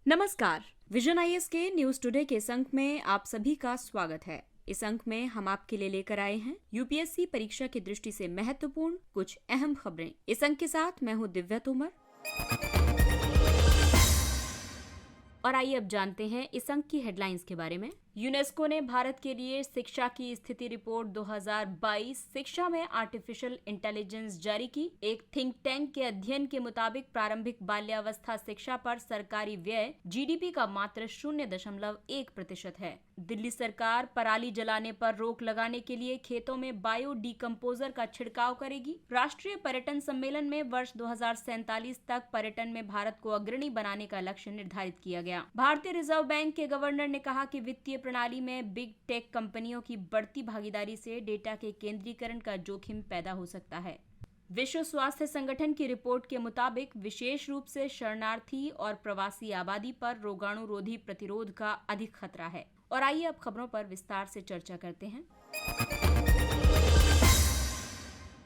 नमस्कार। Vision IAS के news today के इस अंक में आप सभी का स्वागत है। इस अंक में हम आपके लिए लेकर आए हैं यूपीएससी परीक्षा की दृष्टि से महत्वपूर्ण कुछ अहम खबरें। इस अंक के साथ मैं हूं दिव्या तोमर। और आइए अब जानते हैं इस अंक की हेडलाइंस के बारे में। यूनेस्को ने भारत के लिए शिक्षा की स्थिति रिपोर्ट 2022 शिक्षा में आर्टिफिशियल इंटेलिजेंस जारी की। एक थिंक टैंक के अध्ययन के मुताबिक प्रारंभिक बाल्यावस्था शिक्षा पर सरकारी व्यय जीडीपी का मात्र 0.1% है। दिल्ली सरकार पराली जलाने पर रोक लगाने के लिए खेतों में बायो डिकम्पोजर का छिड़काव करेगी। राष्ट्रीय पर्यटन सम्मेलन में वर्ष 2047 तक पर्यटन में भारत को अग्रणी बनाने का लक्ष्य निर्धारित किया गया। भारतीय रिजर्व बैंक के गवर्नर ने कहा कि वित्तीय प्रणाली में बिग टेक कंपनियों की बढ़ती भागीदारी से डेटा के केंद्रीकरण का जोखिम पैदा हो सकता है। विश्व स्वास्थ्य संगठन की रिपोर्ट के मुताबिक विशेष रूप से शरणार्थी और प्रवासी आबादी पर रोगाणुरोधी प्रतिरोध का अधिक खतरा है। और आइए अब खबरों पर विस्तार से चर्चा करते हैं।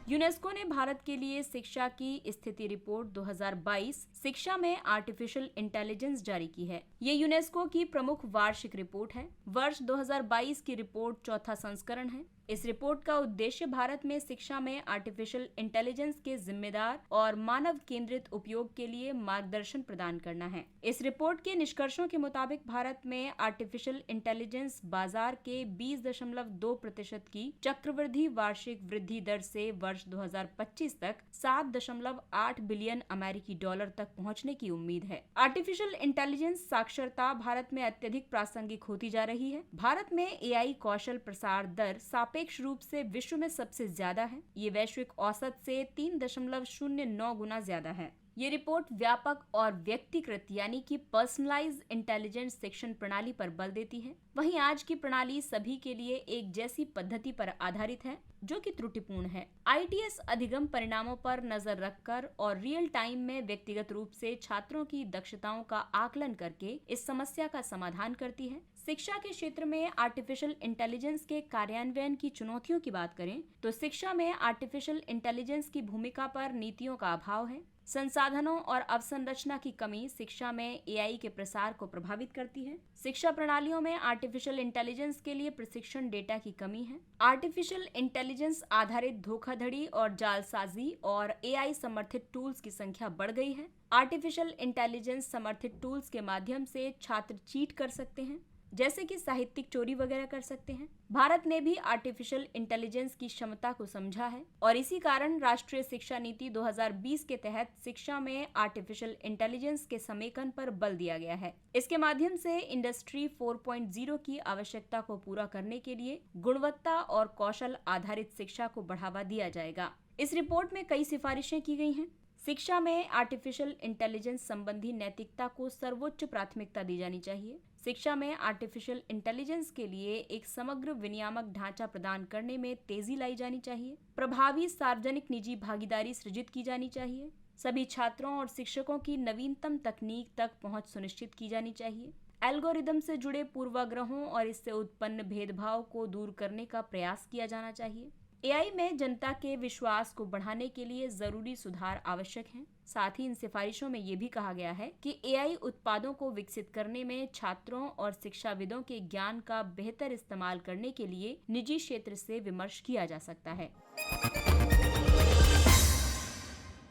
यूनेस्को ने भारत के लिए शिक्षा की स्थिति रिपोर्ट 2022 शिक्षा में आर्टिफिशियल इंटेलिजेंस जारी की है। ये यूनेस्को की प्रमुख वार्षिक रिपोर्ट है। वर्ष 2022 की रिपोर्ट चौथा संस्करण है। इस रिपोर्ट का उद्देश्य भारत में शिक्षा में आर्टिफिशियल इंटेलिजेंस के जिम्मेदार और मानव केंद्रित उपयोग के लिए मार्गदर्शन प्रदान करना है। इस रिपोर्ट के निष्कर्षों के मुताबिक भारत में आर्टिफिशियल इंटेलिजेंस बाजार के 20.2% की चक्रवृद्धि वार्षिक वृद्धि दर से वर्ष 2025 तक 7.8 बिलियन अमेरिकी डॉलर तक पहुंचने की उम्मीद है। आर्टिफिशियल इंटेलिजेंस साक्षरता भारत में अत्यधिक प्रासंगिक होती जा रही है। भारत में एआई कौशल प्रसार दर सापेक्ष रूप से विश्व में सबसे ज्यादा है। ये वैश्विक औसत से 3.09 गुना ज्यादा है। ये रिपोर्ट व्यापक और व्यक्तिकृत यानी कि पर्सनलाइज्ड इंटेलिजेंस शिक्षण प्रणाली पर बल देती है। वहीं आज की प्रणाली सभी के लिए एक जैसी पद्धति पर आधारित है, जो कि त्रुटिपूर्ण है। आईटीएस अधिगम परिणामों पर नजर रखकर और रियल टाइम में व्यक्तिगत रूप से छात्रों की दक्षताओं का आकलन करके इस समस्या का समाधान करती है। शिक्षा के क्षेत्र में आर्टिफिशियल इंटेलिजेंस के कार्यान्वयन की चुनौतियों की बात करें तो शिक्षा में आर्टिफिशियल इंटेलिजेंस की भूमिका पर नीतियों का अभाव है। संसाधनों और अवसंरचना की कमी शिक्षा में एआई के प्रसार को प्रभावित करती है। शिक्षा प्रणालियों में आर्टिफिशियल इंटेलिजेंस के लिए प्रशिक्षण डेटा की कमी है। आर्टिफिशियल इंटेलिजेंस आधारित धोखाधड़ी और जालसाजी और एआई समर्थित टूल्स की संख्या बढ़ गई है। आर्टिफिशियल इंटेलिजेंस समर्थित टूल्स के माध्यम से छात्र चीट कर सकते हैं, जैसे कि साहित्यिक चोरी वगैरह कर सकते हैं। भारत ने भी आर्टिफिशियल इंटेलिजेंस की क्षमता को समझा है और इसी कारण राष्ट्रीय शिक्षा नीति 2020 के तहत शिक्षा में आर्टिफिशियल इंटेलिजेंस के समेकन पर बल दिया गया है। इसके माध्यम से इंडस्ट्री 4.0 की आवश्यकता को पूरा करने के लिए गुणवत्ता और कौशल आधारित शिक्षा को बढ़ावा दिया जाएगा। इस रिपोर्ट में कई सिफारिशें की गई हैं। शिक्षा में आर्टिफिशियल इंटेलिजेंस संबंधी नैतिकता को सर्वोच्च प्राथमिकता दी जानी चाहिए। शिक्षा में आर्टिफिशियल इंटेलिजेंस के लिए एक समग्र विनियामक ढांचा प्रदान करने में तेजी लाई जानी चाहिए। प्रभावी सार्वजनिक निजी भागीदारी सृजित की जानी चाहिए। सभी छात्रों और शिक्षकों की नवीनतम तकनीक तक पहुंच सुनिश्चित की जानी चाहिए। एल्गोरिदम से जुड़े पूर्वाग्रहों और इससे उत्पन्न भेदभाव को दूर करने का प्रयास किया जाना चाहिए। एआई में जनता के विश्वास को बढ़ाने के लिए जरूरी सुधार आवश्यक हैं। साथ ही इन सिफारिशों में ये भी कहा गया है कि एआई उत्पादों को विकसित करने में छात्रों और शिक्षाविदों के ज्ञान का बेहतर इस्तेमाल करने के लिए निजी क्षेत्र से विमर्श किया जा सकता है।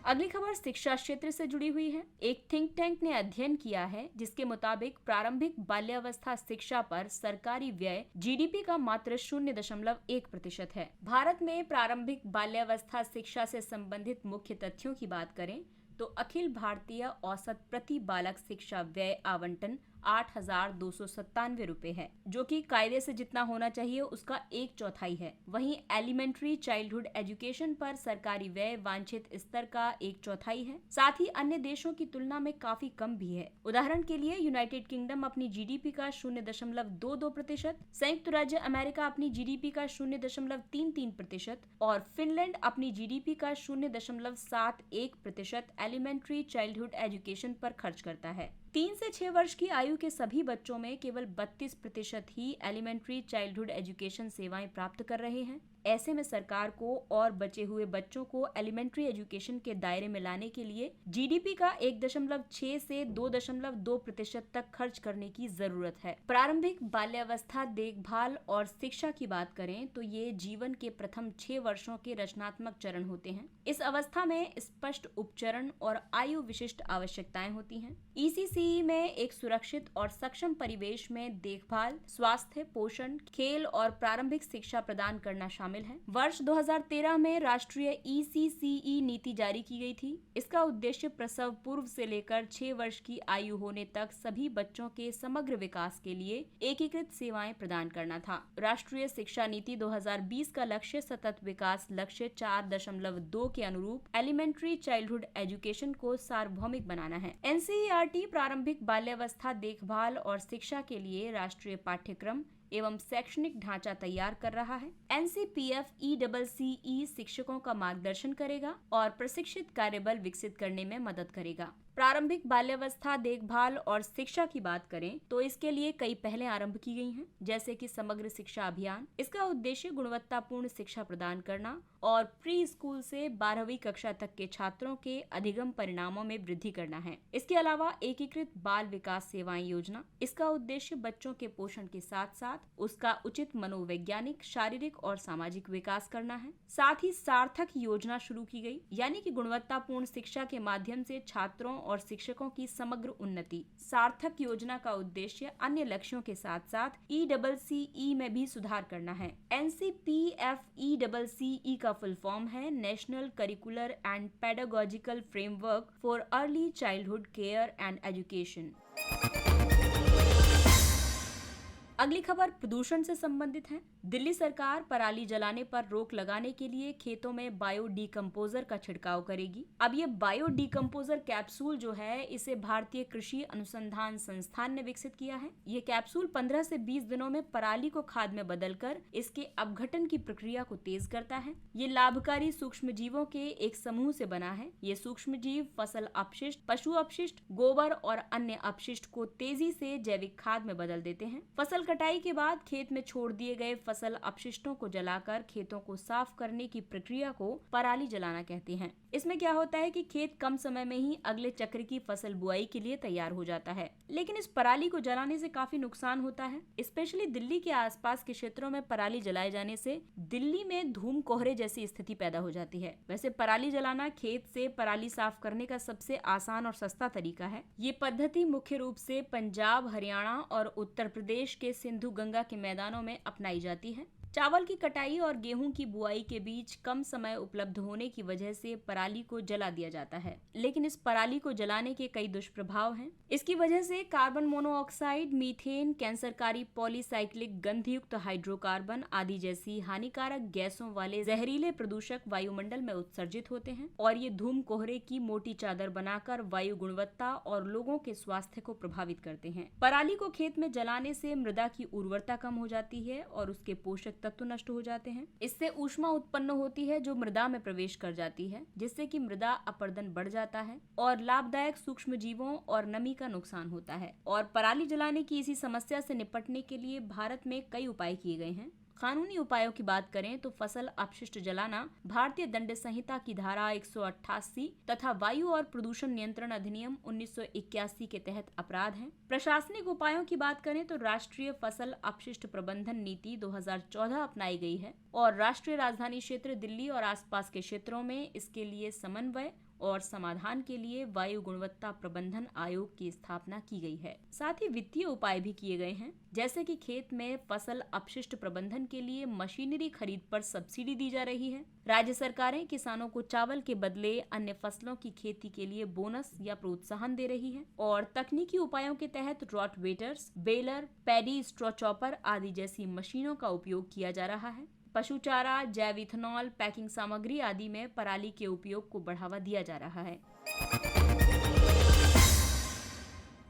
अगली खबर शिक्षा क्षेत्र से जुड़ी हुई है। एक थिंक टैंक ने अध्ययन किया है जिसके मुताबिक प्रारंभिक बाल्यावस्था शिक्षा पर सरकारी व्यय जीडीपी का मात्र 0.1% है। भारत में प्रारंभिक बाल्यावस्था शिक्षा से संबंधित मुख्य तथ्यों की बात करें तो अखिल भारतीय औसत प्रति बालक शिक्षा व्यय आवंटन 8,297 रुपए है, जो कि कायदे से जितना होना चाहिए उसका 1/4 है। वहीं एलिमेंट्री चाइल्डहुड एजुकेशन पर सरकारी व्यय वांछित स्तर का 1/4 है। साथ ही अन्य देशों की तुलना में काफी कम भी है। उदाहरण के लिए यूनाइटेड किंगडम अपनी जीडीपी का 0.22%, संयुक्त राज्य अमेरिका अपनी जीडीपी का 0.33% और फिनलैंड अपनी जीडीपी का 0.71% एलिमेंट्री चाइल्डहुड एजुकेशन पर खर्च करता है। 3 से 6 वर्ष की आयु के सभी बच्चों में केवल 32% ही एलिमेंट्री चाइल्डहुड एजुकेशन सेवाएं प्राप्त कर रहे हैं। ऐसे में सरकार को और बचे हुए बच्चों को एलिमेंट्री एजुकेशन के दायरे में लाने के लिए जीडीपी का 1.6 से 2.2% तक खर्च करने की जरूरत है। प्रारंभिक बाल्यावस्था देखभाल और शिक्षा की बात करें तो ये जीवन के प्रथम 6 वर्षों के रचनात्मक चरण होते हैं। इस अवस्था में स्पष्ट उपचरण और आयु विशिष्ट आवश्यकताएं होती हैं। ईसीसीई में एक सुरक्षित और सक्षम परिवेश में देखभाल, स्वास्थ्य, पोषण, खेल और प्रारंभिक शिक्षा प्रदान करना शामिल है। वर्ष 2013 में राष्ट्रीय ईसीसीई नीति जारी की गई थी। इसका उद्देश्य प्रसव पूर्व से लेकर 6 वर्ष की आयु होने तक सभी बच्चों के समग्र विकास के लिए एकीकृत सेवाएं प्रदान करना था। राष्ट्रीय शिक्षा नीति 2020 का लक्ष्य सतत विकास लक्ष्य 4.2 के अनुरूप एलिमेंट्री चाइल्डहुड एजुकेशन को सार्वभौमिक बनाना है। एनसीईआरटी प्रारंभिक बाल्यावस्था देखभाल और शिक्षा के लिए राष्ट्रीय पाठ्यक्रम एवं शैक्षणिक ढांचा तैयार कर रहा है। एनसीपीएफ-ईसीई शिक्षकों का मार्गदर्शन करेगा और प्रशिक्षित कार्यबल विकसित करने में मदद करेगा। प्रारंभिक बाल्यावस्था देखभाल और शिक्षा की बात करें तो इसके लिए कई पहलें आरंभ की गई हैं, जैसे कि समग्र शिक्षा अभियान। इसका उद्देश्य गुणवत्तापूर्ण शिक्षा प्रदान करना और प्री स्कूल से 12वीं कक्षा तक के छात्रों के अधिगम परिणामों में वृद्धि करना है। इसके अलावा एकीकृत बाल विकास सेवाएं योजना। इसका उद्देश्य बच्चों के पोषण के साथ साथ उसका उचित मनोवैज्ञानिक, शारीरिक और सामाजिक विकास करना है। साथ ही सार्थक योजना शुरू की गई, यानी कि गुणवत्तापूर्ण शिक्षा के माध्यम से छात्रों और शिक्षकों की समग्र उन्नति। सार्थक योजना का उद्देश्य अन्य लक्ष्यों के साथ साथ ईसीसीई में भी सुधार करना है। एनसीपीएफ-ईसीई का फुल फॉर्म है national curricular and pedagogical framework for early childhood care and education. अगली खबर प्रदूषण से संबंधित है। दिल्ली सरकार पराली जलाने पर रोक लगाने के लिए खेतों में बायो डिकम्पोजर का छिड़काव करेगी। अब ये बायो डिकम्पोजर कैप्सूल जो है, इसे भारतीय कृषि अनुसंधान संस्थान ने विकसित किया है। ये कैप्सूल 15 से 20 दिनों में पराली को खाद में बदलकर इसके अपघटन की प्रक्रिया को तेज करता है। ये लाभकारी सूक्ष्म जीवों के एक समूह से बना है। ये सूक्ष्म जीव फसल अपशिष्ट, पशु अपशिष्ट, गोबर और अन्य अपशिष्ट को तेजी से जैविक खाद में बदल देते हैं। फसल कटाई के बाद खेत में छोड़ दिए गए फसल अपशिष्टों को जलाकर खेतों को साफ करने की प्रक्रिया को पराली जलाना कहते हैं। इसमें क्या होता है कि खेत कम समय में ही अगले चक्र की फसल बुआई के लिए तैयार हो जाता है। लेकिन इस पराली को जलाने से काफी नुकसान होता है। स्पेशली दिल्ली के आसपास के क्षेत्रों में पराली जलाए जाने से दिल्ली में धूम कोहरे जैसी स्थिति पैदा हो जाती है। वैसे पराली जलाना खेत से पराली साफ करने का सबसे आसान और सस्ता तरीका है। ये पद्धति मुख्य रूप से पंजाब, हरियाणा और उत्तर प्रदेश के सिंधु गंगा के मैदानों में अपनाई जाती है। चावल की कटाई और गेहूं की बुआई के बीच कम समय उपलब्ध होने की वजह से पराली को जला दिया जाता है। लेकिन इस पराली को जलाने के कई दुष्प्रभाव हैं। इसकी वजह से कार्बन मोनोऑक्साइड, मीथेन, कैंसरकारी पॉलीसाइक्लिक गंधयुक्त हाइड्रोकार्बन आदि जैसी हानिकारक गैसों वाले जहरीले प्रदूषक वायुमंडल में उत्सर्जित होते हैं और ये धूम कोहरे की मोटी चादर बनाकर वायु गुणवत्ता और लोगों के स्वास्थ्य को प्रभावित करते हैं। पराली को खेत में जलाने से मृदा की उर्वरता कम हो जाती है और उसके पोषक तत्व नष्ट हो जाते हैं। इससे ऊष्मा उत्पन्न होती है जो मृदा में प्रवेश कर जाती है, जिससे कि मृदा अपरदन बढ़ जाता है और लाभदायक सूक्ष्म जीवों और नमी का नुकसान होता है। और पराली जलाने की इसी समस्या से निपटने के लिए भारत में कई उपाय किए गए हैं। कानूनी उपायों की बात करें तो फसल अपशिष्ट जलाना भारतीय दंड संहिता की धारा 188 तथा वायु और प्रदूषण नियंत्रण अधिनियम 1981 के तहत अपराध है। प्रशासनिक उपायों की बात करें तो राष्ट्रीय फसल अपशिष्ट प्रबंधन नीति 2014 अपनाई गई है और राष्ट्रीय राजधानी क्षेत्र दिल्ली और आसपास के क्षेत्रों में इसके लिए समन्वय और समाधान के लिए वायु गुणवत्ता प्रबंधन आयोग की स्थापना की गई है। साथ ही वित्तीय उपाय भी किए गए हैं, जैसे कि खेत में फसल अपशिष्ट प्रबंधन के लिए मशीनरी खरीद पर सब्सिडी दी जा रही है। राज्य सरकारें किसानों को चावल के बदले अन्य फसलों की खेती के लिए बोनस या प्रोत्साहन दे रही है और तकनीकी उपायों के तहत रोटावेटर्स, बेलर, पैडी स्ट्रॉ चॉपर आदि जैसी मशीनों का उपयोग किया जा रहा है। पशु चारा, जैव इथेनॉल, पैकिंग सामग्री आदि में पराली के उपयोग को बढ़ावा दिया जा रहा है।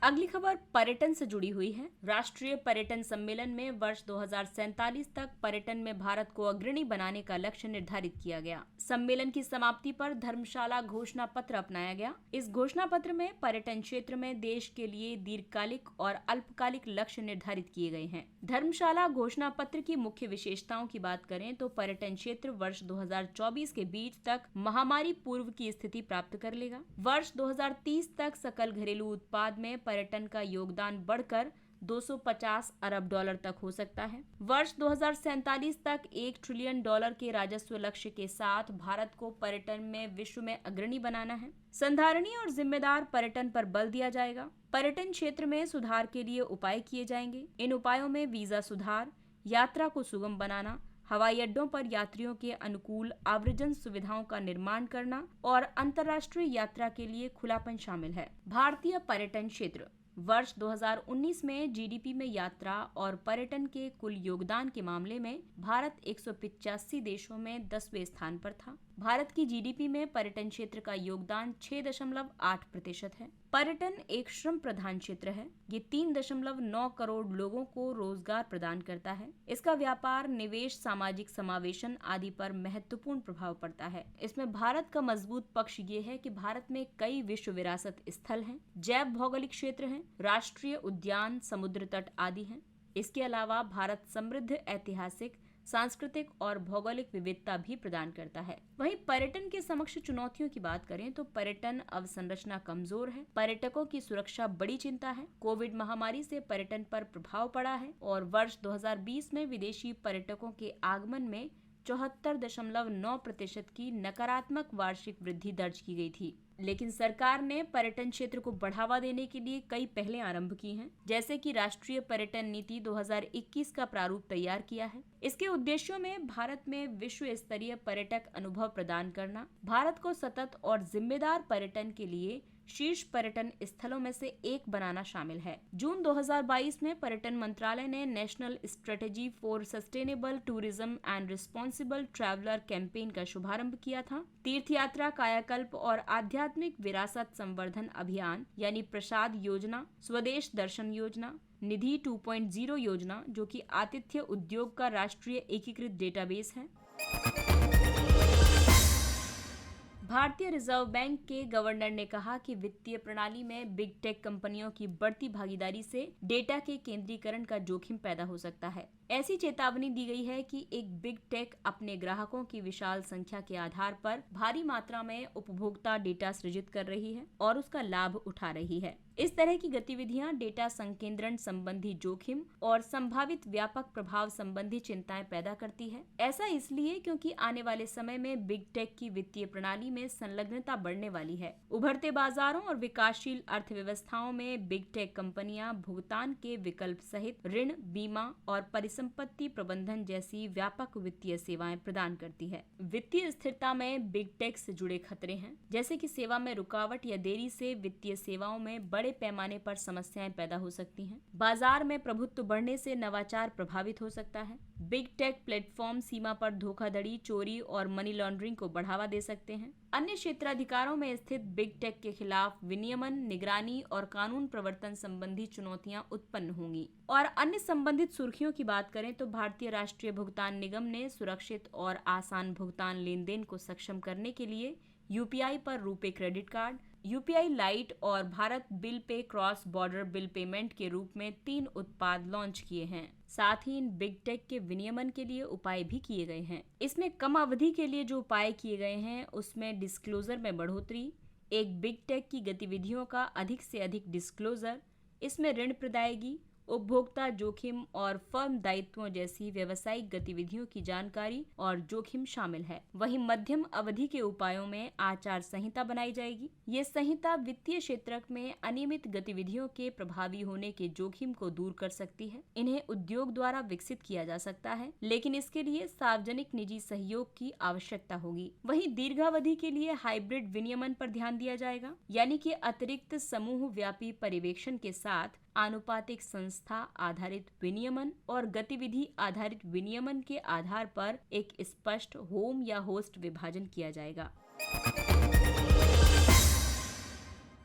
अगली खबर पर्यटन से जुड़ी हुई है। राष्ट्रीय पर्यटन सम्मेलन में वर्ष 2047 तक पर्यटन में भारत को अग्रणी बनाने का लक्ष्य निर्धारित किया गया। सम्मेलन की समाप्ति पर धर्मशाला घोषणा पत्र अपनाया गया। इस घोषणा पत्र में पर्यटन क्षेत्र में देश के लिए दीर्घकालिक और अल्पकालिक लक्ष्य निर्धारित किए गए हैं। धर्मशाला घोषणा पत्र की मुख्य विशेषताओं की बात करें तो पर्यटन क्षेत्र वर्ष 2024 के बीच तक महामारी पूर्व की स्थिति प्राप्त कर लेगा। वर्ष 2030 तक सकल घरेलू उत्पाद में पर्यटन का योगदान बढ़कर 250 अरब डॉलर तक हो सकता है। वर्ष 2047 तक $1 ट्रिलियन के राजस्व लक्ष्य के साथ भारत को पर्यटन में विश्व में अग्रणी बनाना है। संधारणीय और जिम्मेदार पर्यटन पर बल दिया जाएगा। पर्यटन क्षेत्र में सुधार के लिए उपाय किए जाएंगे। इन उपायों में वीजा सुधार, यात्रा को सुगम बनाना, हवाई अड्डों पर यात्रियों के अनुकूल आव्रजन सुविधाओं का निर्माण करना और अंतर्राष्ट्रीय यात्रा के लिए खुलापन शामिल है। भारतीय पर्यटन क्षेत्र वर्ष 2019 में जीडीपी में यात्रा और पर्यटन के कुल योगदान के मामले में भारत 185 देशों में 10वें स्थान पर था। भारत की जीडीपी में पर्यटन क्षेत्र का योगदान 6.8% है। पर्यटन एक श्रम प्रधान क्षेत्र है। ये 3.9 करोड़ लोगों को रोजगार प्रदान करता है। इसका व्यापार, निवेश, सामाजिक समावेशन आदि पर महत्वपूर्ण प्रभाव पड़ता है। इसमें भारत का मजबूत पक्ष ये है कि भारत में कई विश्व विरासत स्थल हैं, जैव भौगोलिक क्षेत्र हैं, राष्ट्रीय उद्यान, समुद्र तट आदि हैं। इसके अलावा भारत समृद्ध ऐतिहासिक, सांस्कृतिक और भौगोलिक विविधता भी प्रदान करता है। वहीं पर्यटन के समक्ष चुनौतियों की बात करें तो पर्यटन अवसंरचना कमजोर है। पर्यटकों की सुरक्षा बड़ी चिंता है। कोविड महामारी से पर्यटन पर प्रभाव पड़ा है और वर्ष 2020 में विदेशी पर्यटकों के आगमन में 74.9% की नकारात्मक वार्षिक वृद्धि दर्ज की गई थी। लेकिन सरकार ने पर्यटन क्षेत्र को बढ़ावा देने के लिए कई पहलें आरंभ की हैं, जैसे कि राष्ट्रीय पर्यटन नीति 2021 का प्रारूप तैयार किया है। इसके उद्देश्यों में भारत में विश्व स्तरीय पर्यटक अनुभव प्रदान करना, भारत को सतत और जिम्मेदार पर्यटन के लिए शीर्ष पर्यटन स्थलों में से एक बनाना शामिल है। जून 2022 में पर्यटन मंत्रालय ने national strategy for sustainable tourism and responsible traveller campaign का शुभारंभ किया था। तीर्थ यात्रा, कायाकल्प और आध्यात्मिक विरासत संवर्धन अभियान यानी प्रसाद योजना, स्वदेश दर्शन योजना, निधि 2.0 योजना, जो कि आतिथ्य उद्योग का राष्ट्रीय एकीकृत डेटाबेस है। भारतीय रिजर्व बैंक के गवर्नर ने कहा कि वित्तीय प्रणाली में बिग टेक कंपनियों की बढ़ती भागीदारी से डेटा के केंद्रीकरण का जोखिम पैदा हो सकता है। ऐसी चेतावनी दी गई है कि एक बिग टेक अपने ग्राहकों की विशाल संख्या के आधार पर भारी मात्रा में उपभोक्ता डेटा सृजित कर रही है और उसका लाभ उठा रही है। इस तरह की गतिविधियां डेटा संकेंद्रण संबंधी जोखिम और संभावित व्यापक प्रभाव संबंधी चिंताएं पैदा करती है। ऐसा इसलिए क्योंकि आने वाले समय में बिग टेक की वित्तीय प्रणाली में संलग्नता बढ़ने वाली है। उभरते बाजारों और विकासशील अर्थव्यवस्थाओं में बिग टेक कंपनियां भुगतान के विकल्प सहित ऋण, बीमा और परिसंपत्ति प्रबंधन जैसी व्यापक वित्तीय सेवाएं प्रदान करती है। वित्तीय स्थिरता में बिग टेक से जुड़े खतरे हैं, जैसे कि सेवा में रुकावट या देरी से वित्तीय सेवाओं में बड़े पैमाने पर समस्याएं पैदा हो सकती हैं। बाजार में प्रभुत्व बढ़ने से नवाचार प्रभावित हो सकता है। बिग टेक प्लेटफॉर्म सीमा पर धोखाधड़ी, चोरी और मनी लॉन्ड्रिंग को बढ़ावा दे सकते हैं। अन्य क्षेत्राधिकारों में स्थित बिग टेक के खिलाफ विनियमन, निगरानी और कानून प्रवर्तन संबंधी चुनौतियां उत्पन्न होंगी। और अन्य संबंधित सुर्खियों की बात करें तो भारतीय राष्ट्रीय भुगतान निगम ने सुरक्षित और आसान भुगतान लेन देन को सक्षम करने के लिए यूपीआई पर RuPay credit card, UPI lite और Bharat bill pay cross border bill payment के रूप में 3 उत्पाद लॉन्च किए हैं। साथ ही इन बिग टेक के विनियमन के लिए उपाय भी किए गए हैं। इसमें कम अवधि के लिए जो उपाय किए गए हैं उसमें डिस्क्लोजर में बढ़ोतरी, एक बिग टेक की गतिविधियों का अधिक से अधिक डिस्क्लोजर, इसमें ऋण प्रदायगी, उपभोक्ता जोखिम और फर्म दायित्वों जैसी व्यावसायिक गतिविधियों की जानकारी और जोखिम शामिल है। वहीं मध्यम अवधि के उपायों में आचार संहिता बनाई जाएगी। ये संहिता वित्तीय क्षेत्र में अनियमित गतिविधियों के प्रभावी होने के जोखिम को दूर कर सकती है। इन्हें उद्योग द्वारा विकसित किया जा सकता है, लेकिन इसके लिए सार्वजनिक निजी सहयोग की आवश्यकता होगी। वहीं दीर्घावधि के लिए हाइब्रिड विनियमन पर ध्यान दिया जाएगा, यानी कि अतिरिक्त समूह व्यापी पर्यवेक्षण के साथ आनुपातिक संस्था आधारित विनियमन और गतिविधि आधारित विनियमन के आधार पर एक स्पष्ट होम या होस्ट विभाजन किया जाएगा।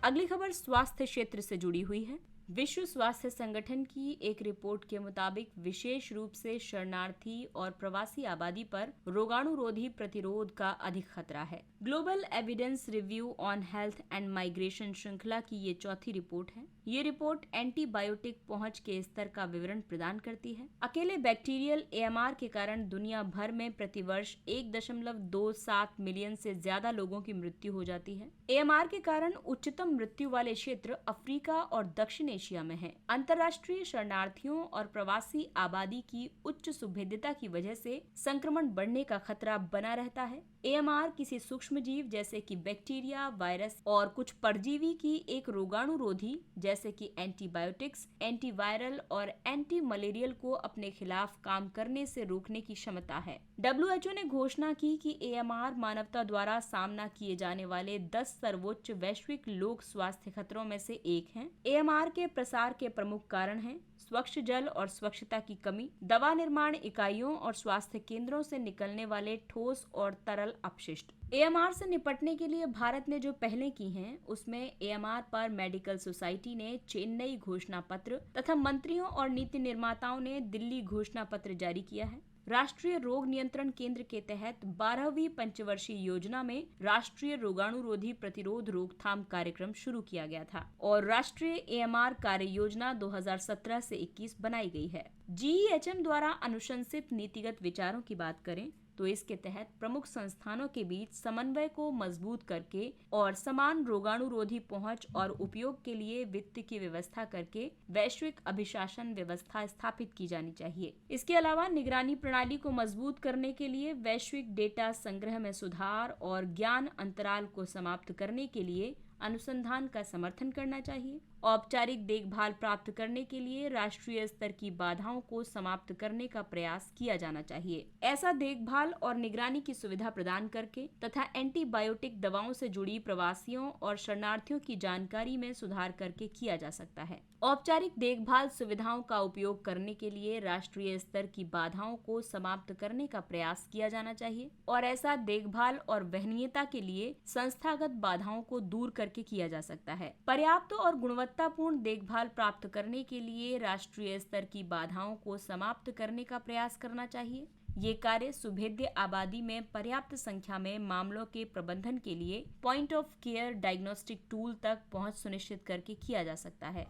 अगली खबर स्वास्थ्य क्षेत्र से जुड़ी हुई है। विश्व स्वास्थ्य संगठन की एक रिपोर्ट के मुताबिक विशेष रूप से शरणार्थी और प्रवासी आबादी पर रोगाणुरोधी प्रतिरोध का अधिक खतरा है। Global evidence review on health and migration श्रृंखला की ये चौथी रिपोर्ट है। ये रिपोर्ट एंटीबायोटिक पहुंच के स्तर का विवरण प्रदान करती है। अकेले बैक्टीरियल AMR के कारण दुनिया भर में प्रतिवर्ष 1.27 मिलियन से ज्यादा लोगों की मृत्यु हो जाती है। AMR के कारण उच्चतम मृत्यु वाले क्षेत्र अफ्रीका और दक्षिण एशिया में है। अंतर्राष्ट्रीय शरणार्थियों और प्रवासी आबादी की उच्च सुभेद्यता की वजह से संक्रमण बढ़ने का खतरा बना रहता है। AMR किसी सूक्ष्मजीव जैसे कि बैक्टीरिया, वायरस और कुछ परजीवी की एक रोगाणुरोधी जैसे कि एंटीबायोटिक्स, एंटीवायरल और एंटी मलेरियल को अपने खिलाफ काम करने से रोकने की क्षमता है। WHO ने घोषणा की कि AMR मानवता द्वारा सामना किए जाने वाले 10 सर्वोच्च वैश्विक लोक स्वास्थ्य खतरों में से एक है। AMR के प्रसार के प्रमुख कारण हैं स्वच्छ जल और स्वच्छता की कमी, दवा निर्माण इकाइयों और स्वास्थ्य केंद्रों से निकलने वाले ठोस और तरल अपशिष्ट। AMR से निपटने के लिए भारत ने जो पहलें की हैं, उसमें AMR पर मेडिकल सोसाइटी ने चेन्नई घोषणा पत्र तथा मंत्रियों और नीति निर्माताओं ने दिल्ली घोषणा पत्र जारी किया है। राष्ट्रीय रोग नियंत्रण केंद्र के तहत 12वीं पंचवर्षीय योजना में राष्ट्रीय रोगाणुरोधी प्रतिरोध रोकथाम कार्यक्रम शुरू किया गया था और राष्ट्रीय AMR कार्य योजना 2017 से 21 बनाई गई है। GEHM द्वारा अनुशंसित नीतिगत विचारों की बात करें तो इसके तहत प्रमुख संस्थानों के बीच समन्वय को मजबूत करके और समान रोगाणुरोधी पहुंच और उपयोग के लिए वित्त की व्यवस्था करके वैश्विक अभिशासन व्यवस्था स्थापित की जानी चाहिए। इसके अलावा निगरानी प्रणाली को मजबूत करने के लिए वैश्विक डेटा संग्रह में सुधार और ज्ञान अंतराल को समाप्त करने के लिए अनुसंधान का समर्थन करना चाहिए। औपचारिक देखभाल प्राप्त करने के लिए राष्ट्रीय स्तर की बाधाओं को समाप्त करने का प्रयास किया जाना चाहिए। ऐसा देखभाल और निगरानी की सुविधा प्रदान करके तथा एंटीबायोटिक दवाओं से जुड़ी प्रवासियों और शरणार्थियों की जानकारी में सुधार करके किया जा सकता है। औपचारिक देखभाल सुविधाओं का उपयोग करने के लिए राष्ट्रीय स्तर की बाधाओं को समाप्त करने का प्रयास किया जाना चाहिए और ऐसा देखभाल और वहनीयता के लिए संस्थागत बाधाओं को दूर करके किया जा सकता है। पर्याप्त और गुणवत्तापूर्ण देखभाल प्राप्त करने के लिए राष्ट्रीय स्तर की बाधाओं को समाप्त करने का प्रयास करना चाहिए। ये कार्य सुभेद्य आबादी में पर्याप्त संख्या में मामलों के प्रबंधन के लिए point of care diagnostic tool तक पहुंच सुनिश्चित करके किया जा सकता है।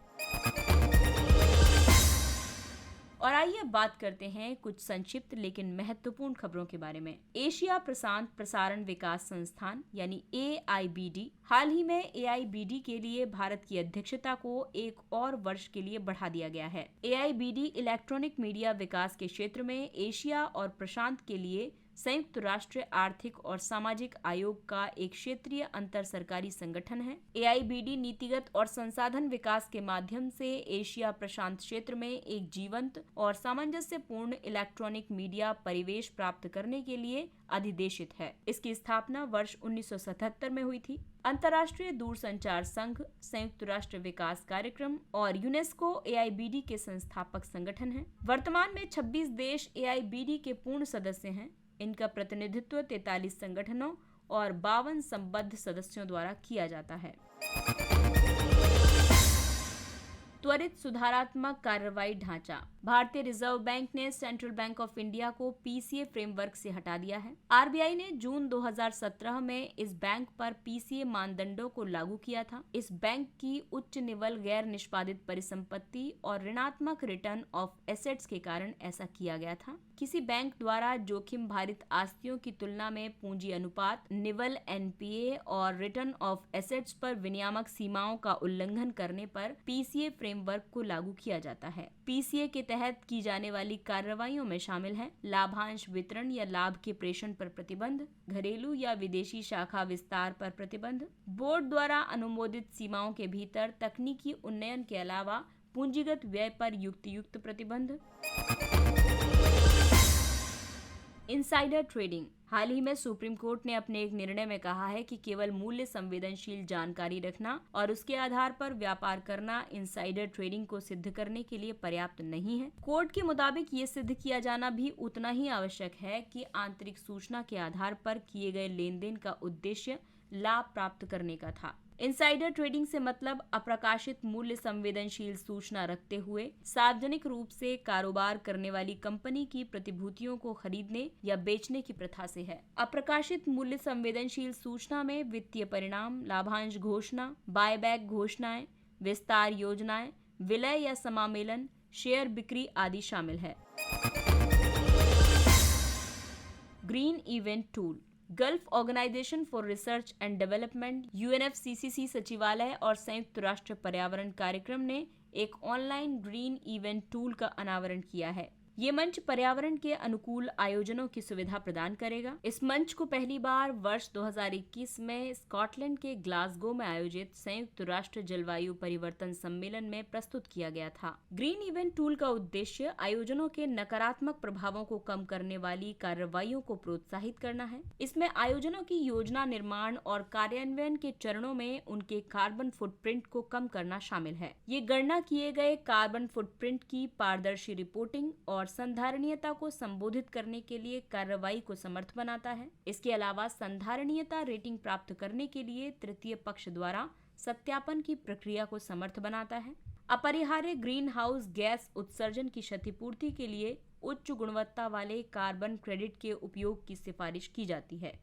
और आइए बात करते हैं कुछ संक्षिप्त लेकिन महत्वपूर्ण खबरों के बारे में। एशिया प्रशांत प्रसारण विकास संस्थान यानी AIBD हाल ही में AIBD के लिए भारत की अध्यक्षता को एक और वर्ष के लिए बढ़ा दिया गया है। AIBD इलेक्ट्रॉनिक मीडिया विकास के क्षेत्र में एशिया और प्रशांत के लिए संयुक्त राष्ट्र आर्थिक और सामाजिक आयोग का एक क्षेत्रीय अंतर सरकारी संगठन है। AIBD नीतिगत और संसाधन विकास के माध्यम से एशिया प्रशांत क्षेत्र में एक जीवंत और सामंजस्यपूर्ण इलेक्ट्रॉनिक मीडिया परिवेश प्राप्त करने के लिए अधिदेशित है। इसकी स्थापना वर्ष 1977 में हुई थी। अंतर्राष्ट्रीय दूरसंचार संघ, संयुक्त राष्ट्र विकास कार्यक्रम और यूनेस्को AIBD के संस्थापक संगठन हैं। वर्तमान में 26 देश AIBD के पूर्ण सदस्य हैं। इनका प्रतिनिधित्व 43 संगठनों और 52 संबद्ध सदस्यों द्वारा किया जाता है। त्वरित सुधारात्मक कार्रवाई ढांचा। भारतीय रिजर्व बैंक ने सेंट्रल बैंक ऑफ इंडिया को PCA फ्रेमवर्क से हटा दिया है। RBI ने जून 2017 में इस बैंक पर PCA मानदंडों को लागू किया था। इस बैंक की उच्च निवल गैर निष्पादित परिसंपत्ति और ऋणात्मक रिटर्न ऑफ एसेट्स के कारण ऐसा किया गया था। किसी बैंक द्वारा जोखिम भारित आस्तियों की तुलना में पूंजी अनुपात, निवल NPA और रिटर्न ऑफ एसेट्स पर विनियामक सीमाओं का उल्लंघन करने पर PCA फ्रेमवर्क को लागू किया जाता है। PCA के तहत की जाने वाली कार्रवाइयों में शामिल हैं लाभांश वितरण या लाभ के प्रेषण पर प्रतिबंध, घरेलू या विदेशी शाखा विस्तार पर प्रतिबंध, बोर्ड द्वारा अनुमोदित सीमाओं के भीतर तकनीकी उन्नयन के अलावा पूंजीगत व्यय पर युक्त प्रतिबंध। Insider trading. हाल ही में सुप्रीम कोर्ट ने अपने एक निर्णय में कहा है कि केवल मूल्य संवेदनशील जानकारी रखना और उसके आधार पर व्यापार करना इनसाइडर ट्रेडिंग को सिद्ध करने के लिए पर्याप्त नहीं है। कोर्ट के मुताबिक ये सिद्ध किया जाना भी उतना ही आवश्यक है कि आंतरिक सूचना के आधार पर किए गए लेन देन का उद्देश्य लाभ प्राप्त करने का था। इनसाइडर ट्रेडिंग से मतलब अप्रकाशित मूल्य संवेदनशील सूचना रखते हुए सार्वजनिक रूप से कारोबार करने वाली कंपनी की प्रतिभूतियों को खरीदने या बेचने की प्रथा से है। अप्रकाशित मूल्य संवेदनशील सूचना में वित्तीय परिणाम, लाभांश घोषणा, बायबैक घोषणाएं, विस्तार योजनाएं, विलय या समामेलन, शेयर बिक्री आदि शामिल है। Green event tool. Gulf organisation for research and development UNFCCC सचिवालय और संयुक्त राष्ट्र पर्यावरण कार्यक्रम ने एक ऑनलाइन ग्रीन इवेंट टूल का अनावरण किया है। ये मंच पर्यावरण के अनुकूल आयोजनों की सुविधा प्रदान करेगा। इस मंच को पहली बार वर्ष 2021 में स्कॉटलैंड के ग्लासगो में आयोजित संयुक्त राष्ट्र जलवायु परिवर्तन सम्मेलन में प्रस्तुत किया गया था। ग्रीन इवेंट टूल का उद्देश्य आयोजनों के नकारात्मक प्रभावों को कम करने वाली कार्रवाइयों को प्रोत्साहित करना है। इसमें आयोजनों की योजना निर्माण और कार्यान्वयन के चरणों में उनके कार्बन फुटप्रिंट को कम करना शामिल है। ये गणना किए गए कार्बन फुटप्रिंट की पारदर्शी रिपोर्टिंग और संधारणीयता को संबोधित करने के लिए कार्रवाई को समर्थ बनाता है। इसके अलावा संधारणीयता रेटिंग प्राप्त करने के लिए तृतीय पक्ष द्वारा सत्यापन की प्रक्रिया को समर्थ बनाता है। अपरिहार्य ग्रीन हाउस गैस उत्सर्जन की क्षतिपूर्ति के लिए उच्च गुणवत्ता वाले कार्बन क्रेडिट के उपयोग की सिफारिश की जाती है।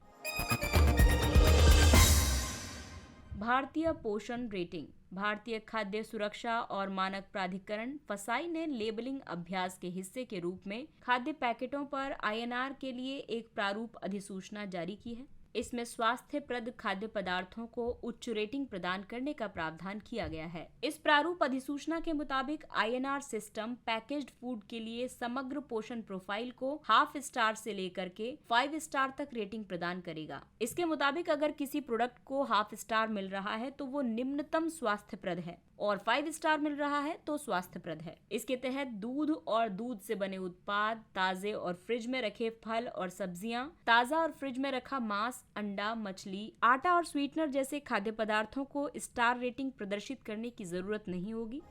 भारतीय पोषण रेटिंग। भारतीय खाद्य सुरक्षा और मानक प्राधिकरण फसाई ने लेबलिंग अभ्यास के हिस्से के रूप में खाद्य पैकेटों पर INR के लिए एक प्रारूप अधिसूचना जारी की है। इसमें स्वास्थ्यप्रद खाद्य पदार्थों को उच्च रेटिंग प्रदान करने का प्रावधान किया गया है। इस प्रारूप अधिसूचना के मुताबिक INR सिस्टम पैकेज्ड फूड के लिए समग्र पोषण प्रोफाइल को हाफ स्टार से लेकर के 5 स्टार तक रेटिंग प्रदान करेगा। इसके मुताबिक अगर किसी प्रोडक्ट को हाफ स्टार मिल रहा है तो वो निम्नतम स्वास्थ्यप्रद है और 5 स्टार मिल रहा है तो स्वास्थ्यप्रद है। इसके तहत दूध और दूध से बने उत्पाद, ताजे और फ्रिज में रखे फल और सब्जियां, ताजा और फ्रिज में रखा मांस, अंडा, मछली, आटा और स्वीटनर जैसे खाद्य पदार्थों को स्टार रेटिंग प्रदर्शित करने की जरूरत नहीं होगी।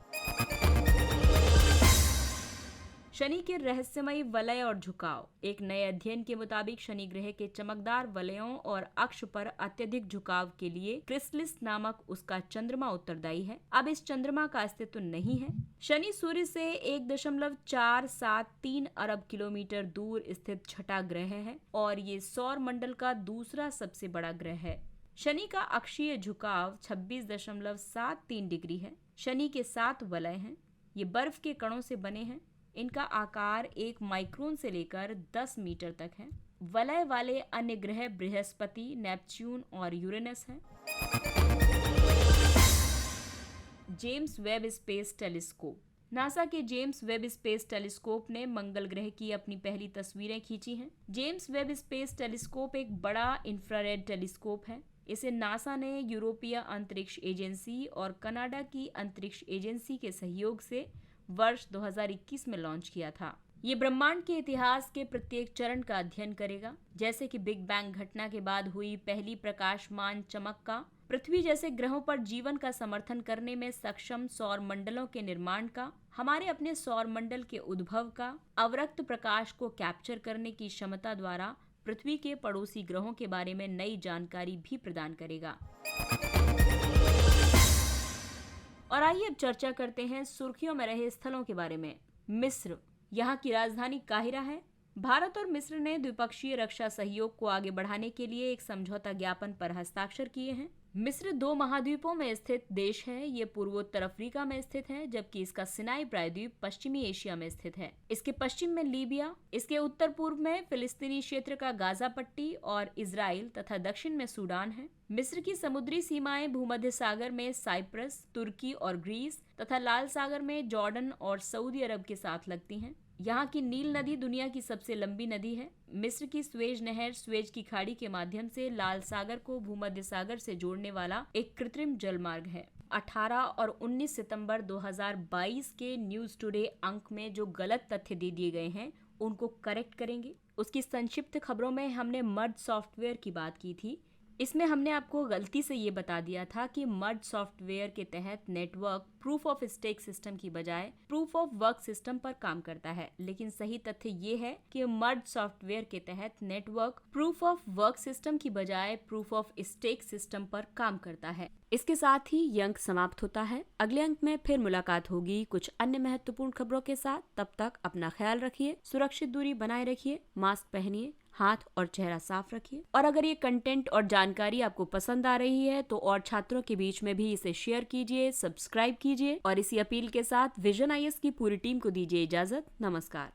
शनि के रहस्यमयी वलय और झुकाव। एक नए अध्ययन के मुताबिक शनि ग्रह के चमकदार वलयों और अक्ष पर अत्यधिक झुकाव के लिए क्रिस्टलिस नामक उसका चंद्रमा उत्तरदायी है। अब इस चंद्रमा का अस्तित्व नहीं है। शनि सूर्य से 1.473 अरब किलोमीटर दूर स्थित छठा ग्रह है और ये सौर मंडल का दूसरा सबसे बड़ा ग्रह है। शनि का अक्षीय झुकाव 26.73 डिग्री है। शनि के 7 वलय हैं। ये बर्फ के कणों से बने हैं। इनका आकार 1 माइक्रोन से लेकर 10 मीटर तक है। वलय वाले अन्य ग्रह बृहस्पति, नेपच्यून और यूरेनस हैं। James Webb space telescope. NASA के जेम्स वेब स्पेस टेलीस्कोप ने मंगल ग्रह की अपनी पहली तस्वीरें खींची हैं। जेम्स वेब स्पेस टेलीस्कोप एक बड़ा इंफ्रारेड टेलीस्कोप है। इसे नासा ने यूरोपीय अंतरिक्ष एजेंसी और कनाडा की अंतरिक्ष एजेंसी के सहयोग से वर्ष 2021 में लॉन्च किया था। ये ब्रह्मांड के इतिहास के प्रत्येक चरण का अध्ययन करेगा, जैसे कि बिग बैंग घटना के बाद हुई पहली प्रकाशमान चमक का, पृथ्वी जैसे ग्रहों पर जीवन का समर्थन करने में सक्षम सौर मंडलों के निर्माण का, हमारे अपने सौर मंडल के उद्भव का, अवरक्त प्रकाश को कैप्चर करने की क्षमता द्वारा पृथ्वी के पड़ोसी ग्रहों के बारे में नई जानकारी भी प्रदान करेगा। और आइए अब चर्चा करते हैं सुर्खियों में रहे स्थलों के बारे में। मिस्र, यहाँ की राजधानी काहिरा है। भारत और मिस्र ने द्विपक्षीय रक्षा सहयोग को आगे बढ़ाने के लिए एक समझौता ज्ञापन पर हस्ताक्षर किए हैं। मिस्र 2 महाद्वीपों में स्थित देश है। ये पूर्वोत्तर अफ्रीका में स्थित है, जबकि इसका सिनाई प्रायद्वीप पश्चिमी एशिया में स्थित है। इसके पश्चिम में लीबिया, इसके उत्तर पूर्व में फिलिस्तीनी क्षेत्र का गाजा पट्टी और इजराइल तथा दक्षिण में सूडान है। मिस्र की समुद्री सीमाएं भूमध्य सागर में साइप्रस, तुर्की और ग्रीस तथा लाल सागर में जॉर्डन और सऊदी अरब के साथ लगती हैं। यहाँ की नील नदी दुनिया की सबसे लंबी नदी है। मिस्र की स्वेज नहर स्वेज की खाड़ी के माध्यम से लाल सागर को भूमध्य सागर से जोड़ने वाला एक कृत्रिम जलमार्ग है। 18 और 19 सितंबर 2022 के न्यूज टुडे अंक में जो गलत तथ्य दे दिए गए हैं उनको करेक्ट करेंगे। उसकी संक्षिप्त खबरों में हमने मर्ज सॉफ्टवेयर की बात की थी। इसमें हमने आपको गलती से ये बता दिया था कि मर्ज सॉफ्टवेयर के तहत network proof of stake system की बजाय प्रूफ ऑफ वर्क सिस्टम पर काम करता है, लेकिन सही तथ्य ये है कि मर्ज सॉफ्टवेयर के तहत network proof of work system की बजाय प्रूफ ऑफ स्टेक सिस्टम पर काम करता है। इसके साथ ही ये अंक समाप्त होता है। अगले अंक में फिर मुलाकात होगी कुछ अन्य महत्वपूर्ण खबरों के साथ। तब तक अपना ख्याल रखिए, सुरक्षित दूरी बनाए रखिए, मास्क पहनिए, हाथ और चेहरा साफ रखिए। और अगर ये कंटेंट और जानकारी आपको पसंद आ रही है तो और छात्रों के बीच में भी इसे शेयर कीजिए, सब्सक्राइब कीजिए और इसी अपील के साथ विजन IAS की पूरी टीम को दीजिए इजाजत। नमस्कार।